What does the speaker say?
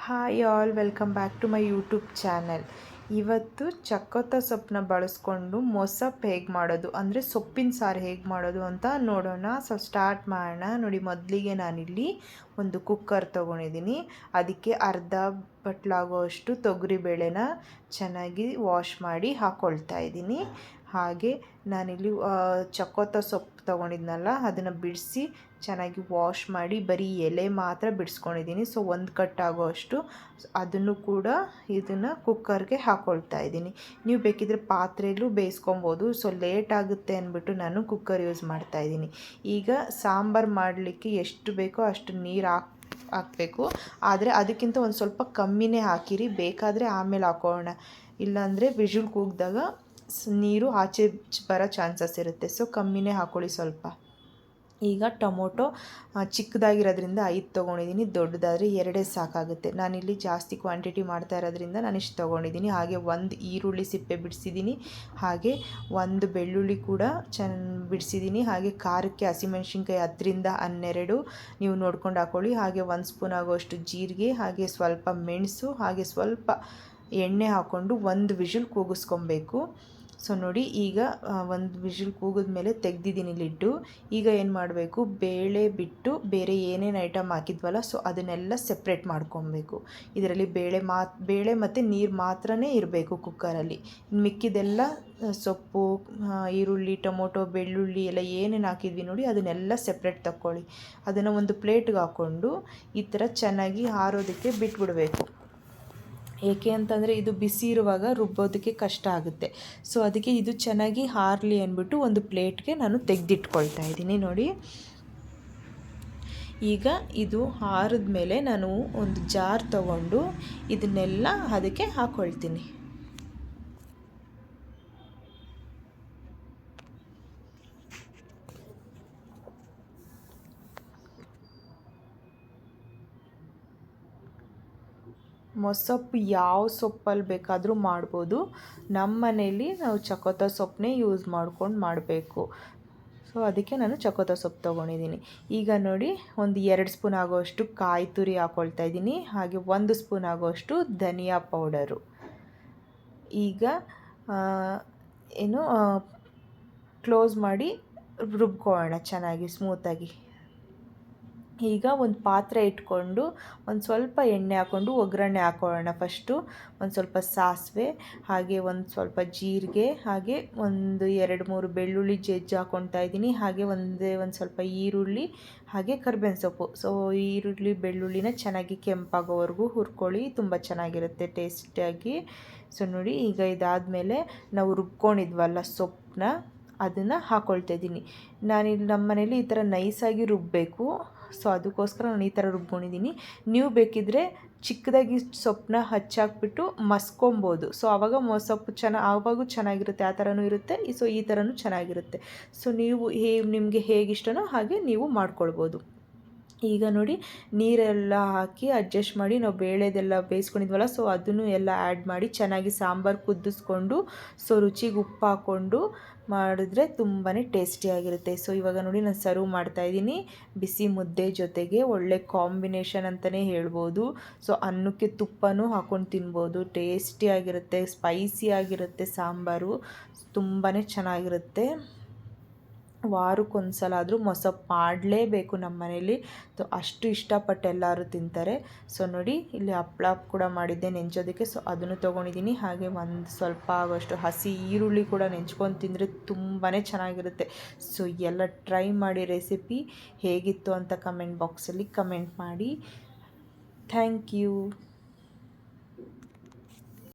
Hi all, welcome back to my YouTube channel. ಇವತ್ತು ಚಕ್ಕೊತ್ತ ಸೊಪ್ಪನ್ನ ಬಳಸ್ಕೊಂಡು ಮೊಸಪ್ಪು ಹೇಗೆ ಮಾಡೋದು, ಅಂದರೆ ಸೊಪ್ಪಿನ ಸಾರು ಹೇಗೆ ಮಾಡೋದು ಅಂತ ನೋಡೋಣ. ಸ್ಟಾರ್ಟ್ ಮಾಡೋಣ. ನೋಡಿ, ಮೊದಲಿಗೆ ನಾನಿಲ್ಲಿ ಒಂದು ಕುಕ್ಕರ್ ತೊಗೊಂಡಿದ್ದೀನಿ. ಅದಕ್ಕೆ ಅರ್ಧ ಬಟ್ಲಾಗುವಷ್ಟು ತೊಗರಿಬೇಳೆನ ಚೆನ್ನಾಗಿ ವಾಶ್ ಮಾಡಿ ಹಾಕ್ಕೊಳ್ತಾ ಇದ್ದೀನಿ. ಹಾಗೆ ನಾನಿಲ್ಲಿ ಚಕ್ಕೊತ್ತ ಸೊಪ್ಪು ತೊಗೊಂಡಿದ್ನಲ್ಲ, ಅದನ್ನು ಬಿಡಿಸಿ ಚೆನ್ನಾಗಿ ವಾಶ್ ಮಾಡಿ ಬರೀ ಎಲೆ ಮಾತ್ರ ಬಿಡಿಸ್ಕೊಂಡಿದ್ದೀನಿ. ಸೊ ಒಂದು ಕಟ್ಟಾಗುವಷ್ಟು ಅದನ್ನು ಕೂಡ ಇದನ್ನು ಕುಕ್ಕರ್ಗೆ ಹಾಕ್ಕೊಳ್ತಾ ಇದ್ದೀನಿ. ನೀವು ಬೇಕಿದ್ರೆ ಪಾತ್ರೆಯಲ್ಲೂ ಬೇಯಿಸ್ಕೊಬೋದು. ಸೊ ಲೇಟ್ ಆಗುತ್ತೆ ಅಂದ್ಬಿಟ್ಟು ನಾನು ಕುಕ್ಕರ್ ಯೂಸ್ ಮಾಡ್ತಾ ಇದ್ದೀನಿ. ಈಗ ಸಾಂಬಾರು ಮಾಡಲಿಕ್ಕೆ ಎಷ್ಟು ಬೇಕೋ ಅಷ್ಟು ನೀರು ಹಾಕಬೇಕು. ಆದರೆ ಅದಕ್ಕಿಂತ ಒಂದು ಸ್ವಲ್ಪ ಕಮ್ಮಿನೇ ಹಾಕಿರಿ, ಬೇಕಾದರೆ ಆಮೇಲೆ ಹಾಕೋಣ. ಇಲ್ಲಾಂದರೆ ವಿಷಲ್ ಕೂಗಿದಾಗ ನೀರು ಆಚೆ ಬರೋ ಚಾನ್ಸಸ್ ಇರುತ್ತೆ. ಸೊ ಕಮ್ಮಿನೇ ಹಾಕ್ಕೊಳ್ಳಿ ಸ್ವಲ್ಪ. ಈಗ ಟೊಮೊಟೊ ಚಿಕ್ಕದಾಗಿರೋದ್ರಿಂದ 5 ತೊಗೊಂಡಿದ್ದೀನಿ, ದೊಡ್ಡದಾದರೆ 2 ಸಾಕಾಗುತ್ತೆ. ನಾನಿಲ್ಲಿ ಜಾಸ್ತಿ ಕ್ವಾಂಟಿಟಿ ಮಾಡ್ತಾ ಇರೋದ್ರಿಂದ ನಾನು ಇಷ್ಟು ತೊಗೊಂಡಿದ್ದೀನಿ. ಹಾಗೆ 1 ಈರುಳ್ಳಿ ಸಿಪ್ಪೆ ಬಿಡಿಸಿದ್ದೀನಿ. ಹಾಗೆ 1 ಬೆಳ್ಳುಳ್ಳಿ ಕೂಡ ಬಿಡಿಸಿದ್ದೀನಿ. ಹಾಗೆ ಖಾರಕ್ಕೆ ಹಸಿಮೆಣ್ಸಿನ್ಕಾಯಿ 10ರಿಂದ 12 ನೀವು ನೋಡ್ಕೊಂಡು ಹಾಕ್ಕೊಳ್ಳಿ. ಹಾಗೆ 1 ಸ್ಪೂನ್ ಆಗುವಷ್ಟು ಜೀರಿಗೆ, ಹಾಗೆ ಸ್ವಲ್ಪ ಮೆಣಸು, ಹಾಗೆ ಸ್ವಲ್ಪ ಎಣ್ಣೆ ಹಾಕ್ಕೊಂಡು 1 ವಿಷಲ್ ಕೂಗಿಸ್ಕೊಬೇಕು. ಸೊ ನೋಡಿ, ಈಗ 1 ವಿಷಲ್ ಕೂಗಿದ್ಮೇಲೆ ತೆಗೆದಿದ್ದೀನಿ ಲಿಡ್ಡು. ಈಗ ಏನು ಮಾಡಬೇಕು, ಬೇಳೆ ಬಿಟ್ಟು ಬೇರೆ ಏನೇನು ಐಟಮ್ ಹಾಕಿದ್ವಲ್ಲ, ಸೊ ಅದನ್ನೆಲ್ಲ ಸೆಪ್ರೇಟ್ ಮಾಡ್ಕೊಬೇಕು. ಇದರಲ್ಲಿ ಬೇಳೆ ಮತ್ತು ನೀರು ಮಾತ್ರನೇ ಇರಬೇಕು ಕುಕ್ಕರಲ್ಲಿ. ಮಿಕ್ಕಿದೆಲ್ಲ ಸೊಪ್ಪು, ಈರುಳ್ಳಿ, ಟೊಮೊಟೊ, ಬೆಳ್ಳುಳ್ಳಿ ಎಲ್ಲ ಏನೇನು ಹಾಕಿದ್ವಿ ನೋಡಿ, ಅದನ್ನೆಲ್ಲ ಸೆಪ್ರೇಟ್ ತಗೊಳ್ಳಿ. ಅದನ್ನು ಒಂದು ಪ್ಲೇಟ್ಗೆ ಹಾಕ್ಕೊಂಡು ಈ ಥರ ಚೆನ್ನಾಗಿ ಆರೋದಕ್ಕೆ ಬಿಟ್ಬಿಡಬೇಕು. ಏಕೆ ಅಂತಂದರೆ ಇದು ಬಿಸಿ ಇರುವಾಗ ರುಬ್ಬೋದಕ್ಕೆ ಕಷ್ಟ ಆಗುತ್ತೆ. ಸೊ ಅದಕ್ಕೆ ಇದು ಚೆನ್ನಾಗಿ ಆರಲಿ ಅಂದ್ಬಿಟ್ಟು ಒಂದು ಪ್ಲೇಟ್ಗೆ ನಾನು ತೆಗೆದಿಟ್ಕೊಳ್ತಾ ಇದ್ದೀನಿ. ನೋಡಿ, ಈಗ ಇದು ಆರಿದ ಮೇಲೆ ನಾನು ಒಂದು ಜಾರ್ ತಗೊಂಡು ಇದನ್ನೆಲ್ಲ ಅದಕ್ಕೆ ಹಾಕ್ಕೊಳ್ತೀನಿ. ಮೊಸಪ್ಪು ಯಾವ ಸೊಪ್ಪಲ್ಲಿ ಬೇಕಾದರೂ ಮಾಡ್ಬೋದು. ನಮ್ಮ ಮನೇಲಿ ನಾವು ಚಕ್ಕೊತ್ತ ಸೊಪ್ಪನ್ನೇ ಯೂಸ್ ಮಾಡ್ಕೊಂಡು ಮಾಡಬೇಕು. ಸೊ ಅದಕ್ಕೆ ನಾನು ಚಕ್ಕೊತ್ತ ಸೊಪ್ಪು ತೊಗೊಂಡಿದ್ದೀನಿ. ಈಗ ನೋಡಿ, ಒಂದು 2 ಸ್ಪೂನ್ ಆಗೋಷ್ಟು ಕಾಯಿ ತುರಿ ಹಾಕ್ಕೊಳ್ತಾ ಇದ್ದೀನಿ. ಹಾಗೆ 1 ಸ್ಪೂನ್ ಆಗೋಷ್ಟು ಧನಿಯಾ ಪೌಡರು. ಈಗ ಕ್ಲೋಸ್ ಮಾಡಿ ರುಬ್ಕೊಳ್ಳೋಣ ಚೆನ್ನಾಗಿ ಸ್ಮೂತಾಗಿ. ಈಗ ಒಂದು ಪಾತ್ರೆ ಇಟ್ಕೊಂಡು ಒಂದು ಸ್ವಲ್ಪ ಎಣ್ಣೆ ಹಾಕ್ಕೊಂಡು ಒಗ್ಗರಣೆ ಹಾಕ್ಕೊಳ್ಳೋಣ. ಫಸ್ಟು ಒಂದು ಸ್ವಲ್ಪ ಸಾಸಿವೆ, ಹಾಗೆ ಒಂದು ಸ್ವಲ್ಪ ಜೀರಿಗೆ, ಹಾಗೆ ಒಂದು 2-3 ಬೆಳ್ಳುಳ್ಳಿ ಜಜ್ಜಿ ಹಾಕ್ಕೊಳ್ತಾ ಇದ್ದೀನಿ. ಹಾಗೆ ಒಂದು ಸ್ವಲ್ಪ ಈರುಳ್ಳಿ, ಹಾಗೆ ಕರಿಬೇವಿನ ಸೊಪ್ಪು. ಸೊ ಈರುಳ್ಳಿ ಬೆಳ್ಳುಳ್ಳಿನ ಚೆನ್ನಾಗಿ ಕೆಂಪಾಗೋವರೆಗೂ ಹುರ್ಕೊಳ್ಳಿ, ತುಂಬ ಚೆನ್ನಾಗಿರುತ್ತೆ ಟೇಸ್ಟಿಯಾಗಿ. ಸೊ ನೋಡಿ, ಈಗ ಇದಾದಮೇಲೆ ನಾವು ರುಬ್ಕೊಂಡಿದ್ವಲ್ಲ ಸೊಪ್ಪನ್ನ, ಅದನ್ನು ಹಾಕ್ಕೊಳ್ತಾ ಇದ್ದೀನಿ. ನಾನಿಲ್ಲಿ ನಮ್ಮ ಮನೇಲಿ ಈ ಥರ ನೈಸಾಗಿ ರುಬ್ಬಬೇಕು. ಸೊ ಅದಕ್ಕೋಸ್ಕರ ನಾನು ಈ ಥರ ರುಬ್ಕೊಂಡಿದ್ದೀನಿ. ನೀವು ಬೇಕಿದ್ದರೆ ಚಿಕ್ಕದಾಗಿ ಸೊಪ್ಪನ್ನ ಹಚ್ಚಾಕ್ಬಿಟ್ಟು ಮಸ್ಕೊಬೋದು. ಸೊ ಆವಾಗ ಮೊಸಪ್ಪು ಆವಾಗೂ ಚೆನ್ನಾಗಿರುತ್ತೆ. ಆ ಥರನೂ ಇರುತ್ತೆ, ಸೊ ಈ ಥರನೂ ಚೆನ್ನಾಗಿರುತ್ತೆ. ಸೊ ನೀವು ನಿಮಗೆ ಹೇಗಿಷ್ಟನೋ ಹಾಗೆ ನೀವು ಮಾಡ್ಕೊಳ್ಬೋದು. ಈಗ ನೋಡಿ, ನೀರೆಲ್ಲ ಹಾಕಿ ಅಡ್ಜಸ್ಟ್ ಮಾಡಿ ನಾವು ಬೇಳೆದೆಲ್ಲ ಬೇಯಿಸ್ಕೊಂಡಿದ್ವಲ್ಲ, ಸೊ ಅದನ್ನು ಎಲ್ಲ ಆ್ಯಡ್ ಮಾಡಿ ಚೆನ್ನಾಗಿ ಸಾಂಬಾರು ಕುದಿಸ್ಕೊಂಡು, ಸೊ ರುಚಿಗೆ ಉಪ್ಪು ಹಾಕ್ಕೊಂಡು ಮಾಡಿದ್ರೆ ತುಂಬಾ ಟೇಸ್ಟಿಯಾಗಿರುತ್ತೆ. ಸೊ ಇವಾಗ ನೋಡಿ, ನಾನು ಸರ್ವ್ ಮಾಡ್ತಾಯಿದ್ದೀನಿ ಬಿಸಿ ಮುದ್ದೆ ಜೊತೆಗೆ. ಒಳ್ಳೆ ಕಾಂಬಿನೇಷನ್ ಅಂತಲೇ ಹೇಳ್ಬೋದು. ಸೊ ಅನ್ನಕ್ಕೆ ತುಪ್ಪನೂ ಹಾಕ್ಕೊಂಡು ತಿನ್ಬೋದು, ಟೇಸ್ಟಿಯಾಗಿರುತ್ತೆ, ಸ್ಪೈಸಿಯಾಗಿರುತ್ತೆ ಸಾಂಬಾರು, ತುಂಬಾ ಚೆನ್ನಾಗಿರುತ್ತೆ. ವಾರಕ್ಕೊಂದು ಸಲ ಆದರೂ ಮೊಸಪ್ಪು ಮಾಡಲೇಬೇಕು ನಮ್ಮ ಮನೇಲಿ. ಅಷ್ಟು ಇಷ್ಟಪಟ್ಟು ಎಲ್ಲರೂ ತಿಂತಾರೆ. ಸೊ ನೋಡಿ, ಇಲ್ಲಿ ಹಪ್ಪಳ ಕೂಡ ಮಾಡಿದ್ದೆ ನೆಂಚೋದಕ್ಕೆ. ಸೊ ಅದನ್ನು ತೊಗೊಂಡಿದ್ದೀನಿ. ಹಾಗೆ ಒಂದು ಸ್ವಲ್ಪ ಆಗೋಷ್ಟು ಹಸಿ ಈರುಳ್ಳಿ ಕೂಡ ನೆಂಚ್ಕೊಂಡು ತಿಂದರೆ ತುಂಬಾ ಚೆನ್ನಾಗಿರುತ್ತೆ. ಸೊ ಎಲ್ಲ ಟ್ರೈ ಮಾಡಿ ರೆಸಿಪಿ ಹೇಗಿತ್ತು ಅಂತ ಕಮೆಂಟ್ ಬಾಕ್ಸಲ್ಲಿ ಕಮೆಂಟ್ ಮಾಡಿ. Thank you.